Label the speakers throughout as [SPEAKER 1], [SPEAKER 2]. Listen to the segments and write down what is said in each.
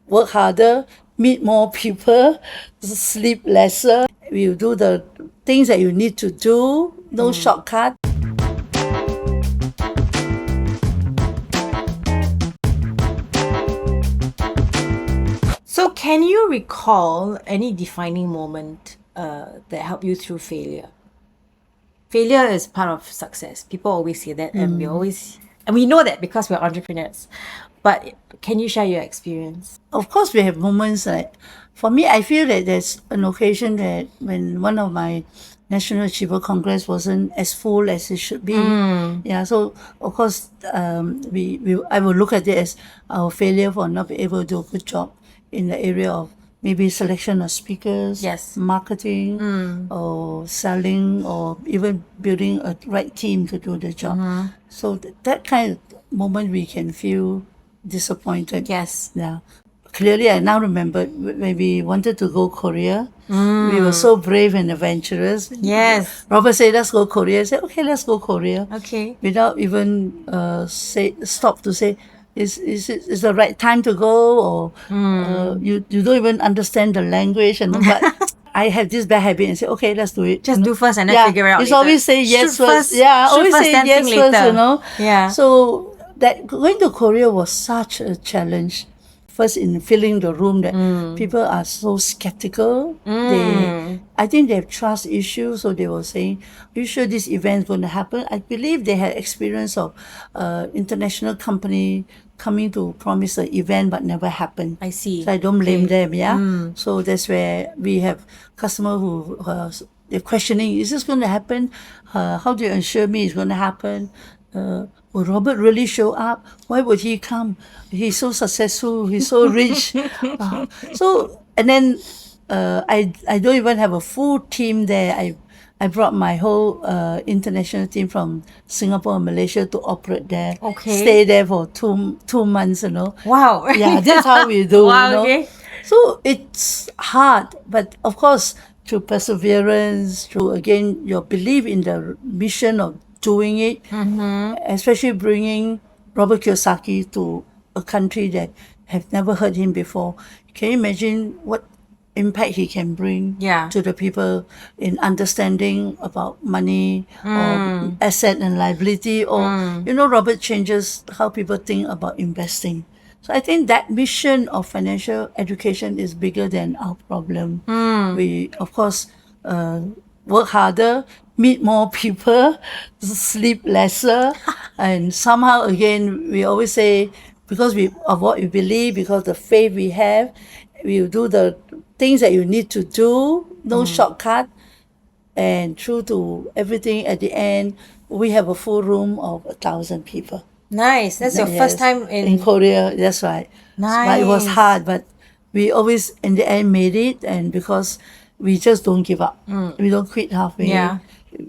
[SPEAKER 1] work harder, meet more people, sleep lesser. You do the things that you need to do, no shortcut.
[SPEAKER 2] So, can you recall any defining moment that helped you through failure? Failure is part of success. People always say that, and we know that because we're entrepreneurs. But can you share your experience?
[SPEAKER 1] Of course, we have moments like, for me, I feel that there's an occasion that when one of my National Achiever Congress wasn't as full as it should be. Yeah, so of course, I will look at it as our failure for not being able to do a good job in the area of maybe selection of speakers,
[SPEAKER 2] Yes.
[SPEAKER 1] marketing, or selling, or even building a right team to do the job. So that kind of moment we can feel disappointed.
[SPEAKER 2] Yes.
[SPEAKER 1] Yeah. Clearly, I now remember when we wanted to go Korea. We were so brave and adventurous.
[SPEAKER 2] Yes.
[SPEAKER 1] Robert said, "Let's go Korea." I said, "Okay, let's go Korea."
[SPEAKER 2] Okay.
[SPEAKER 1] Without even stop to say, is the right time to go, or you don't even understand the language, and but I have this bad habit and say, okay, let's do it.
[SPEAKER 2] Just do first and then
[SPEAKER 1] Yeah,
[SPEAKER 2] figure out
[SPEAKER 1] it's
[SPEAKER 2] later.
[SPEAKER 1] always say yes
[SPEAKER 2] Shoot
[SPEAKER 1] first.
[SPEAKER 2] first,
[SPEAKER 1] Yeah,
[SPEAKER 2] shoot
[SPEAKER 1] always
[SPEAKER 2] first,
[SPEAKER 1] say
[SPEAKER 2] then
[SPEAKER 1] yes
[SPEAKER 2] think
[SPEAKER 1] first.
[SPEAKER 2] later. Yeah.
[SPEAKER 1] So that going to Korea was such a challenge. First, in filling the room, that people are so skeptical. I think they have trust issues, so they were saying, "Are you sure this event is going to happen?" I believe they had experience of international company coming to promise an event but never happened.
[SPEAKER 2] I see.
[SPEAKER 1] So I don't blame
[SPEAKER 2] Okay.
[SPEAKER 1] them. Yeah. So that's where we have customer who they're questioning: Is this going to happen? How do you assure me it's going to happen? Will Robert really show up? Why would he come? He's so successful. He's so rich. And then I don't even have a full team there. I brought my whole international team from Singapore and Malaysia to operate there.
[SPEAKER 2] Okay.
[SPEAKER 1] Stay there for two months.
[SPEAKER 2] Wow.
[SPEAKER 1] Yeah, that's how we do.
[SPEAKER 2] Wow, okay.
[SPEAKER 1] So it's hard, but of course, through perseverance, through again your belief in the mission of doing it, especially bringing Robert Kiyosaki to a country that have never heard him before. Can you imagine what impact he can bring
[SPEAKER 2] Yeah.
[SPEAKER 1] to the people in understanding about money or asset and liability, or Robert changes how people think about investing. So I think that mission of financial education is bigger than our problem. We of course work harder, meet more people, sleep lesser, and somehow again we always say, because of what we believe, because the faith we have, we will do the things that you need to do, no shortcut, and true to everything. At the end, we have a full room of 1,000 people.
[SPEAKER 2] Nice. That's your first time
[SPEAKER 1] in Korea. That's right. But it was
[SPEAKER 2] Nice.
[SPEAKER 1] hard, but we always in the end made it, and because we just don't give up. We don't quit halfway.
[SPEAKER 2] Yeah.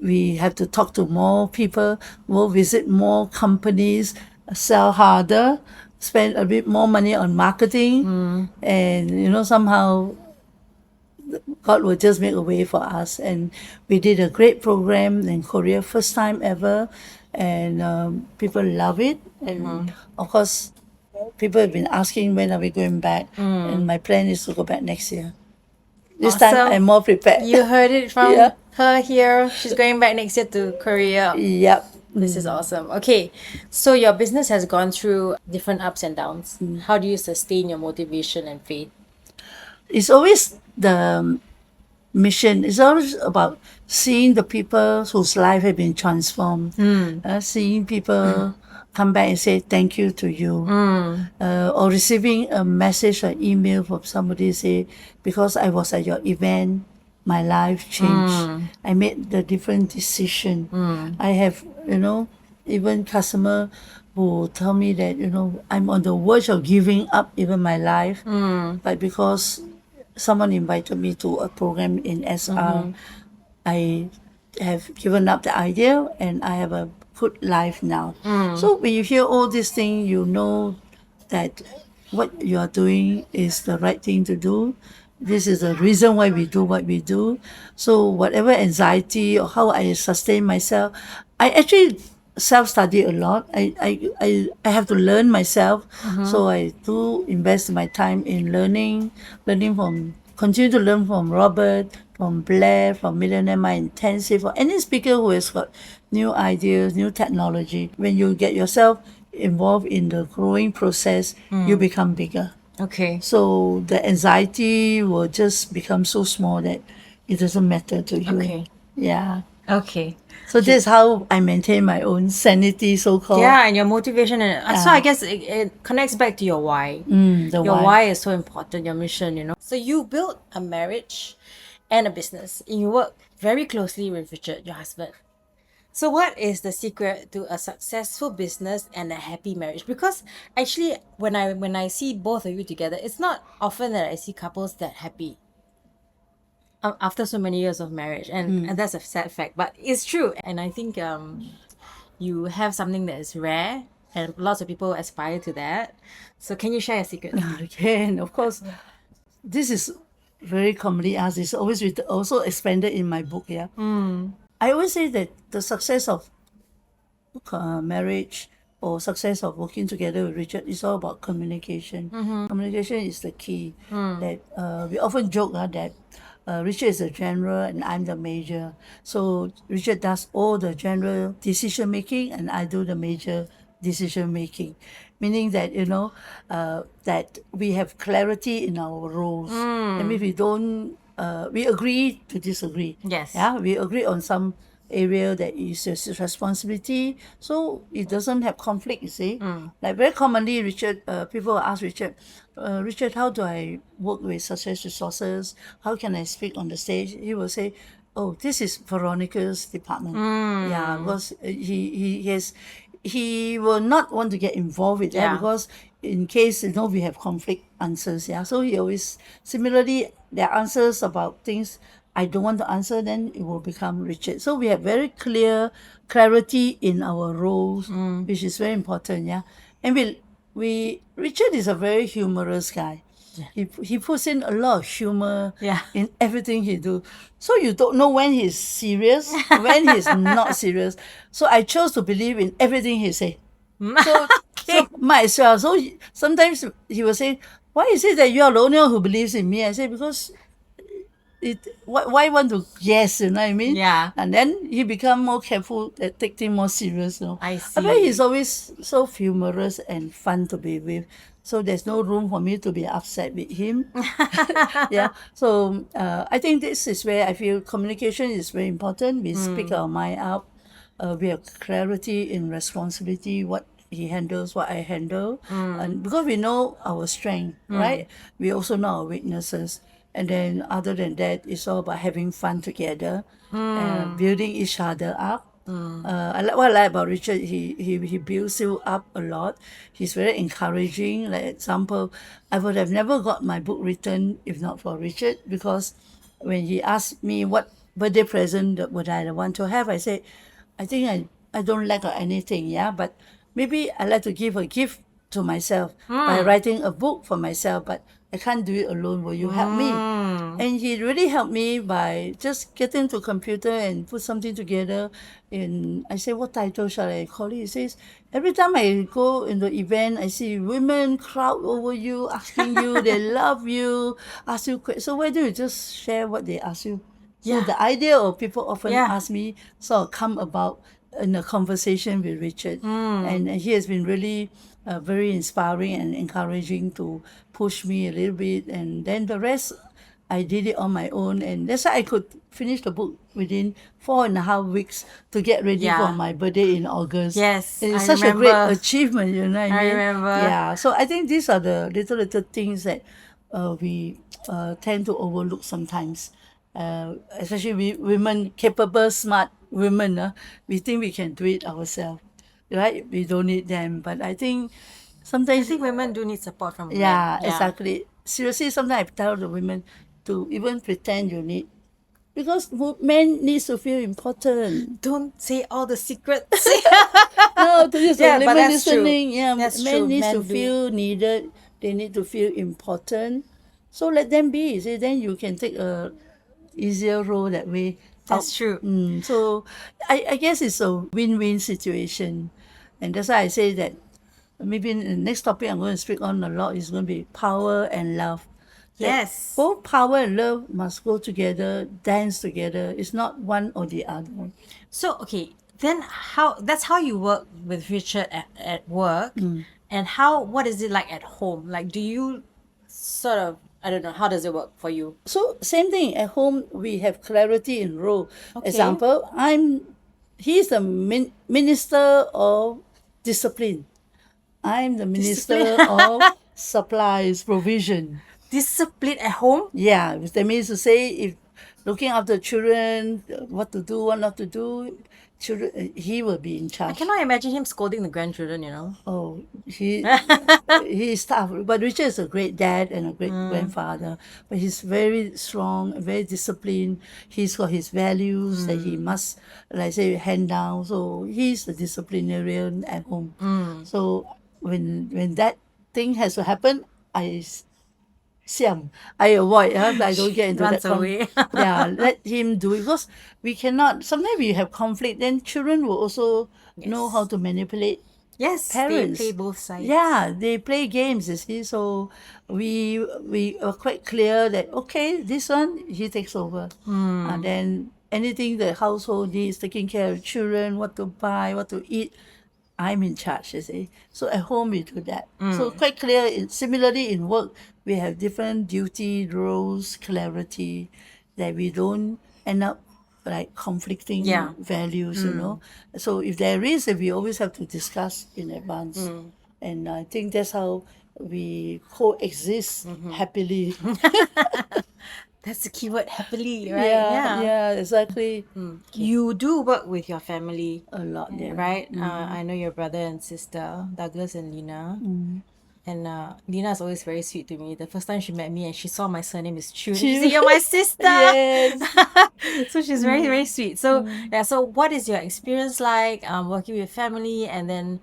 [SPEAKER 1] We have to talk to more people, more visit more companies, sell harder, spend a bit more money on marketing, and somehow God will just make a way for us. And we did a great program in Korea, first time ever, and people love it. And of course, people have been asking when are we going back, and my plan is to go back next year. This time
[SPEAKER 2] Awesome.
[SPEAKER 1] I'm more prepared.
[SPEAKER 2] You heard it from
[SPEAKER 1] Yeah.
[SPEAKER 2] her here. She's going back next year to Korea.
[SPEAKER 1] Yep.
[SPEAKER 2] This is awesome. Okay, so your business has gone through different ups and downs. How do you sustain your motivation and faith?
[SPEAKER 1] It's always the mission. It's always about seeing the people whose life have been transformed. Seeing people come back and say thank you to you, or receiving a message or email from somebody say, because I was at your event, my life changed. I made the different decision. I have even customer who tell me that I'm on the verge of giving up even my life, but because someone invited me to a program in SR, I have given up the idea and I have a good life now. So when you hear all these things, you know that what you are doing is the right thing to do. This is the reason why we do what we do. So whatever anxiety or how I sustain myself, I actually self-study a lot. I have to learn myself. So I do invest my time in continue to learn from Robert, from Blair, from Millionaire Mind Intensive, or any speaker who has got new ideas, new technology. When you get yourself involved in the growing process, you become bigger.
[SPEAKER 2] Okay.
[SPEAKER 1] So the anxiety will just become so small that it doesn't matter to you.
[SPEAKER 2] Okay.
[SPEAKER 1] Yeah.
[SPEAKER 2] Okay.
[SPEAKER 1] So this is how I maintain my own sanity, so called.
[SPEAKER 2] Yeah, and your motivation, and so I guess it connects back to your why.
[SPEAKER 1] The
[SPEAKER 2] Your
[SPEAKER 1] why.
[SPEAKER 2] why is so important, your mission, you know. So you built a marriage and a business, and you work very closely with Richard, your husband. So what is the secret to a successful business and a happy marriage? Because actually, when I see both of you together, it's not often that I see couples that happy after so many years of marriage, and that's a sad fact, but it's true. And I think you have something that is rare, and lots of people aspire to that. So can you share a secret?
[SPEAKER 1] Again, of course, this is very commonly asked. It's always also expanded in my book. Yeah. I always say that the success of marriage or success of working together with Richard is all about communication. Communication is the key. That we often joke that Richard is the general and I'm the major. So Richard does all the general decision making and I do the major decision making, meaning that that we have clarity in our roles. I mean, we agree to disagree.
[SPEAKER 2] Yes.
[SPEAKER 1] Yeah, we agree on some area that is his responsibility, so it doesn't have conflict. You see, like very commonly, Richard, people ask Richard, Richard, how do I work with success resources? How can I speak on the stage? He will say, oh, this is Veronica's department. Yeah, because he will not want to get involved with that.
[SPEAKER 2] Yeah.
[SPEAKER 1] Because in case we have conflict answers. Yeah, so he always similarly there are answers about things I don't want to answer, then it will become Richard. So we have very clarity in our roles, which is very important. Yeah, and Richard is a very humorous guy. He puts in a lot of humor in everything he do. So you don't know when he's serious, when he's not serious. So I chose to believe in everything he say. So might as well. So sometimes he will say, why is it that you are the only one who believes in me? I say, because why want to guess, you know what I mean?
[SPEAKER 2] Yeah.
[SPEAKER 1] And then he become more careful, take things more serious, you know.
[SPEAKER 2] I see.
[SPEAKER 1] But he's always so humorous and fun to be with. So there's no room for me to be upset with him. Yeah. So I think this is where I feel communication is very important. We speak our mind out. We have clarity in responsibility, what he handles, what I handle. And because we know our strength, right? We also know our weaknesses. And then other than that, it's all about having fun together, building each other up. What I like about Richard, he builds you up a lot. He's very encouraging. Like example, I would have never got my book written if not for Richard, because when he asked me what birthday present that would I want to have, I said, I think I don't lack of anything, yeah, but maybe I like to give a gift to myself by writing a book for myself, but I can't do it alone. Will you help me? And he really helped me by just getting to computer and put something together. And I say, what title shall I call it? He says, every time I go in the event, I see women crowd over you, asking you, they love you, ask you questions. So why don't you just share what they ask you? So the idea of people often ask me sort of come about in a conversation with Richard. And he has been really very inspiring and encouraging to push me a little bit. And then the rest, I did it on my own. And that's why I could finish the book within 4.5 weeks to get ready for my birthday in August.
[SPEAKER 2] Yes,
[SPEAKER 1] It's
[SPEAKER 2] I
[SPEAKER 1] such
[SPEAKER 2] remember.
[SPEAKER 1] a great achievement, you know what I mean?
[SPEAKER 2] remember.
[SPEAKER 1] Yeah, so I think these are the little things that we tend to overlook sometimes. Especially women, capable, smart women, we think we can do it ourselves, right? We don't need them. But I think
[SPEAKER 2] I
[SPEAKER 1] sometimes,
[SPEAKER 2] think women do need support from men.
[SPEAKER 1] yeah, exactly. Seriously, sometimes I tell the women to even pretend you need, because men needs to feel important.
[SPEAKER 2] Don't say all the secrets.
[SPEAKER 1] No, to use
[SPEAKER 2] Yeah,
[SPEAKER 1] the
[SPEAKER 2] but
[SPEAKER 1] women
[SPEAKER 2] that's true.
[SPEAKER 1] listening. Yeah,
[SPEAKER 2] That's
[SPEAKER 1] men
[SPEAKER 2] true.
[SPEAKER 1] needs
[SPEAKER 2] Men
[SPEAKER 1] to
[SPEAKER 2] do.
[SPEAKER 1] feel needed. They need to feel important. So let them be. See, then you can take a easier role that way.
[SPEAKER 2] That's true.
[SPEAKER 1] So I guess it's a win-win situation. And that's why I say that maybe in the next topic I'm going to speak on a lot is going to be power and love. That
[SPEAKER 2] Yes.
[SPEAKER 1] both power and love must go together, dance together. It's not one or the other.
[SPEAKER 2] So okay, then that's how you work with Richard at work, and what is it like at home? Like, do you sort of, I don't know, how does it work for you?
[SPEAKER 1] So same thing at home. We have clarity in role.
[SPEAKER 2] Okay.
[SPEAKER 1] Example, he's the minister of discipline. I'm the minister of supplies provision.
[SPEAKER 2] Discipline at home?
[SPEAKER 1] Yeah, that means to say if looking after children, what to do, what not to do, children, he will be in
[SPEAKER 2] I
[SPEAKER 1] charge.
[SPEAKER 2] cannot imagine him scolding the grandchildren, you know.
[SPEAKER 1] Oh, he's tough. But Richard is a great dad and a great grandfather. But he's very strong, very disciplined. He's got his values that he must, like say, hand down. So he's the disciplinarian at home. So when that thing has to happen, I avoid. I don't get into
[SPEAKER 2] Runs
[SPEAKER 1] that.
[SPEAKER 2] away.
[SPEAKER 1] Yeah, let him do it because we cannot. Sometimes we have conflict. Then children will also know how to manipulate
[SPEAKER 2] Yes,
[SPEAKER 1] parents.
[SPEAKER 2] they play both sides.
[SPEAKER 1] Yeah, they play games. You see, so we are quite clear that okay, this one he takes over, and then anything the household needs, taking care of children, what to buy, what to eat. I'm in charge, you see. So at home we do that. So quite clear. Similarly in work, we have different duty roles, clarity, that we don't end up like conflicting
[SPEAKER 2] Yeah.
[SPEAKER 1] values, you know. So if there is, we always have to discuss in advance. And I think that's how we coexist happily.
[SPEAKER 2] That's the keyword, happily, right?
[SPEAKER 1] Yeah, exactly.
[SPEAKER 2] You do work with your family,
[SPEAKER 1] A lot, yeah.
[SPEAKER 2] right? I know your brother and sister, Douglas and Lina. And Lina is always very sweet to me. The first time she met me and she saw my surname is Chun, she said, "You're my sister."
[SPEAKER 1] Yes.
[SPEAKER 2] So she's very, very sweet. So yeah, so what is your experience like working with family, and then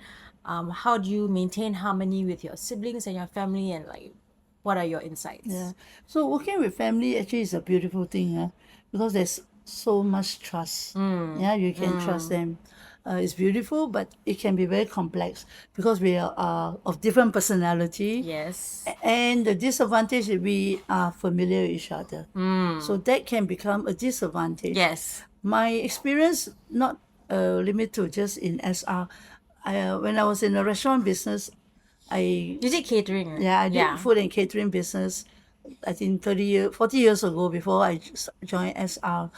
[SPEAKER 2] how do you maintain harmony with your siblings and your family, and like what are your insights?
[SPEAKER 1] Yeah. So working with family actually is a beautiful thing, because there's so much trust. Yeah, you can trust them. It's beautiful, but it can be very complex because we are of different personality.
[SPEAKER 2] Yes.
[SPEAKER 1] And the disadvantage is we are familiar with each other. So that can become a disadvantage.
[SPEAKER 2] Yes.
[SPEAKER 1] My experience not limited to just in SR. When I was in the restaurant business,
[SPEAKER 2] You did catering, right?
[SPEAKER 1] yeah, I did food and catering business. I think 40 years ago before I joined SR.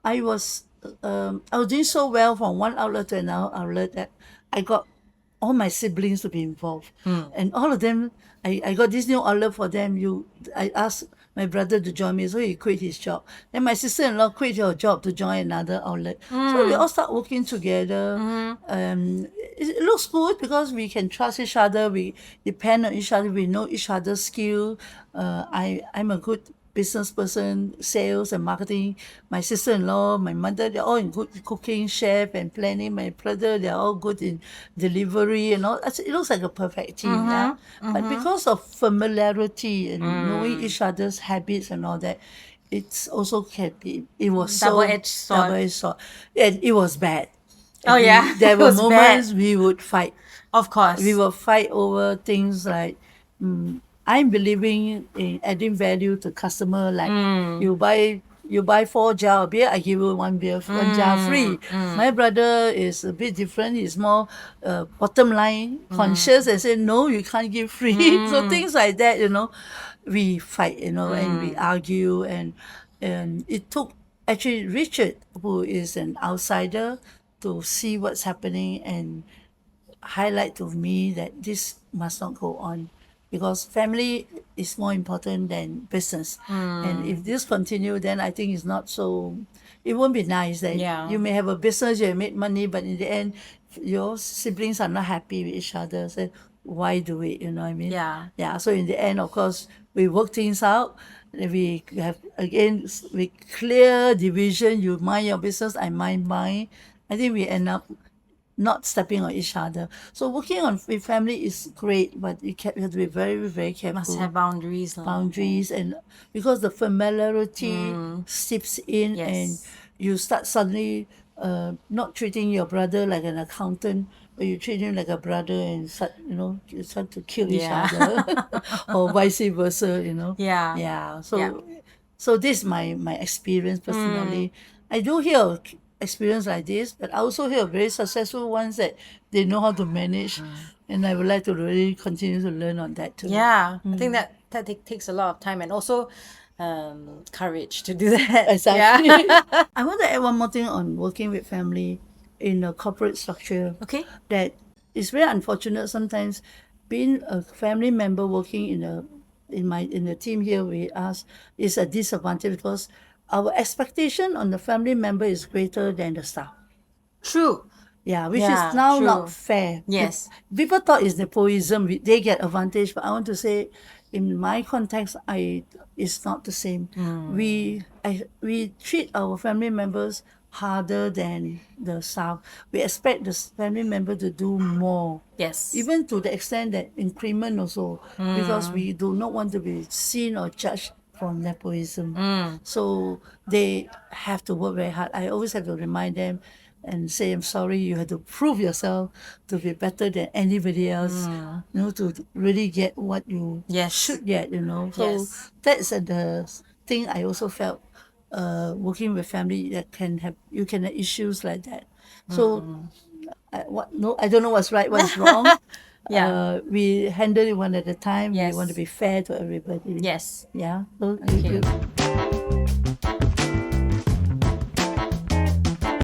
[SPEAKER 1] I was doing so well from one outlet to another outlet that I got all my siblings to be involved. And all of them, I got this new outlet for them. I asked my brother to join me, so he quit his job. Then my sister-in-law quit her job to join another outlet. So we all start working together. It looks good because we can trust each other. We depend on each other. We know each other's skill. I'm a good business person, sales and marketing. My sister-in-law, my mother, they're all in good cooking, chef and planning. My brother, they're all good in delivery and all. It looks like a perfect team. Yeah? But because of familiarity and knowing each other's habits and all that, it's also can be. It was
[SPEAKER 2] Double-edged sword.
[SPEAKER 1] double-edged sword, and it was bad.
[SPEAKER 2] Oh, yeah.
[SPEAKER 1] There
[SPEAKER 2] It
[SPEAKER 1] were
[SPEAKER 2] was
[SPEAKER 1] moments
[SPEAKER 2] bad.
[SPEAKER 1] we would fight.
[SPEAKER 2] Of course.
[SPEAKER 1] We will fight over things like I'm believing in adding value to customer. Like you buy 4 jar of beer, I give you 1 beer, 1 jar free. My brother is a bit different. He's more bottom line conscious and say no, you can't give free. So things like that, we fight, and we argue, and it took actually Richard, who is an outsider, to see what's happening and highlight to me that this must not go on because family is more important than business. And if this continue, then I think it's not so, it won't be nice that you may have a business, you make money, but in the end, your siblings are not happy with each other. So why do it? You know what I mean?
[SPEAKER 2] Yeah.
[SPEAKER 1] Yeah. So in the end, of course, we work things out. We have, again, with clear division, you mind your business, I mind mine. I think we end up not stepping on each other. So working with family is great, but you have to be very, very careful.
[SPEAKER 2] Must have boundaries.
[SPEAKER 1] Boundaries, and because the familiarity seeps in,
[SPEAKER 2] Yes.
[SPEAKER 1] and you start suddenly not treating your brother like an accountant, but you treat him like a brother and start, you start to kill each
[SPEAKER 2] Yeah.
[SPEAKER 1] other, or vice versa,
[SPEAKER 2] Yeah.
[SPEAKER 1] Yeah.
[SPEAKER 2] Yeah.
[SPEAKER 1] So this is my experience personally. I do hear of experience like this, but I also hear of very successful ones that they know how to manage, and I would like to really continue to learn on that too.
[SPEAKER 2] Yeah, I think that takes a lot of time and also courage to do that.
[SPEAKER 1] Exactly.
[SPEAKER 2] Yeah.
[SPEAKER 1] I want to add one more thing on working with family in a corporate structure.
[SPEAKER 2] Okay.
[SPEAKER 1] That is very unfortunate sometimes. Being a family member working in the team here with us is a disadvantage because our expectation on the family member is greater than the staff.
[SPEAKER 2] True.
[SPEAKER 1] Yeah, which is
[SPEAKER 2] Yeah,
[SPEAKER 1] now
[SPEAKER 2] true.
[SPEAKER 1] not fair.
[SPEAKER 2] Yes.
[SPEAKER 1] People thought it's nepotism, they get advantage, but I want to say, in my context, it's not the same. We treat our family members harder than the staff. We expect the family member to do more.
[SPEAKER 2] Yes.
[SPEAKER 1] Even to the extent that increment also, because we do not want to be seen or judged from nepotism. So they have to work very hard. I always have to remind them and say, I'm sorry, you have to prove yourself to be better than anybody else, to really get what you
[SPEAKER 2] Yes.
[SPEAKER 1] should get, So
[SPEAKER 2] Yes.
[SPEAKER 1] that's the thing I also felt working with family that you can have issues like that. So I don't know what's right, what's wrong.
[SPEAKER 2] Yeah.
[SPEAKER 1] We handle it one at a time.
[SPEAKER 2] Yes.
[SPEAKER 1] We want to be fair to everybody.
[SPEAKER 2] Yes.
[SPEAKER 1] Yeah. So
[SPEAKER 2] Okay.
[SPEAKER 1] you